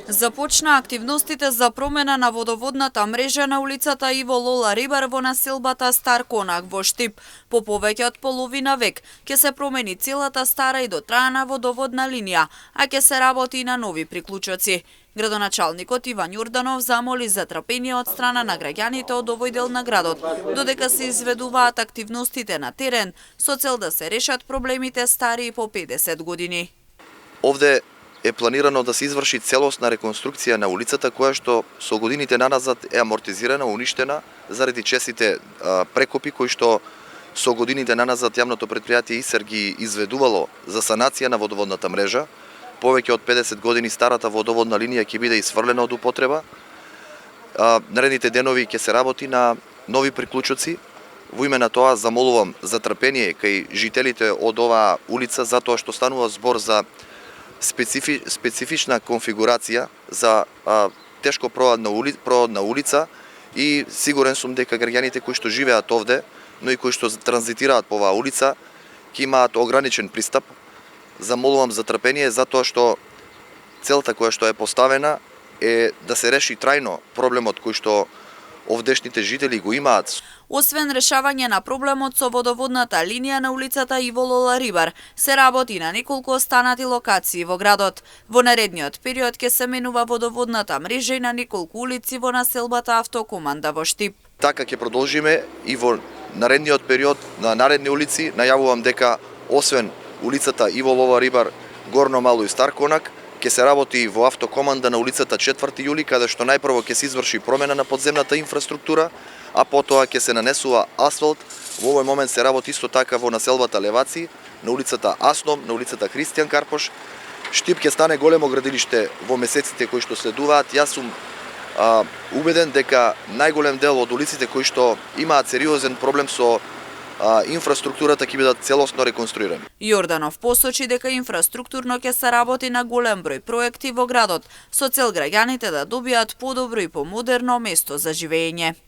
Започна активностите за промена на водоводната мрежа на улицата Иво Лола Рибар во населбата Стар Конак во Штип. По повеќе од половина век ќе се промени целата стара и дотраена водоводна линија, а ќе се работи и на нови приклучоци. Градоначалникот Иван Јорданов замоли за трпение од страна на граѓаните од овој дел на градот, додека се изведуваат активностите на терен со цел да се решат проблемите стари по 50 години. Овде е планирано да се изврши целосна реконструкција на улицата, која што со годините наназад е амортизирана, уништена заради честите прекопи кои што со годините наназад јавното претпријатие ИСЕР ги изведувало за санација на водоводната мрежа. Повеќе од 50 години старата водоводна линија ќе биде исфрлена од употреба. Наредните денови ќе се работи на нови приклучоци. Во име на тоа замолувам за трпение кај жителите од оваа улица, затоа што станува збор за специфична конфигурација за тешко проводна улица и сигурен сум дека граѓаните кои што живеат овде, но и кои што транзитираат по оваа улица, ќе имаат ограничен пристап. Замолувам за трпение затоа што целта која што е поставена е да се реши трајно проблемот кој што овдешните жители го имаат. Освен решавање на проблемот со водоводната линија на улицата Иво Лола Рибар, се работи на неколку останати локации во градот. Во наредниот период ќе се менува водоводната мрежа и на неколку улици во населбата Автокоманда во Штип. Така ќе продолжиме и во наредниот период на наредни улици. Најавувам дека освен улицата Иво Лола Рибар, Горно Мало и Стар Конак, ќе се работи во Автокоманда на улицата 4 јули, каде што најпрво ќе се изврши промена на подземната инфраструктура, а потоа ќе се нанесува асфалт. Во овој момент се работи исто така во населбата Леваци, на улицата Асном, на улицата Христијан Карпош. Штип ќе стане големо градилиште во месеците кои што следуваат. Јас сум убеден дека најголем дел од улиците кои што имаат сериозен проблем со инфраструктурата ќе бидат целосно реконструирани. Јорданов посочи дека инфраструктурно ќе се работи на голем број проекти во градот со цел граѓаните да добијат подобро и помодерно место за живење.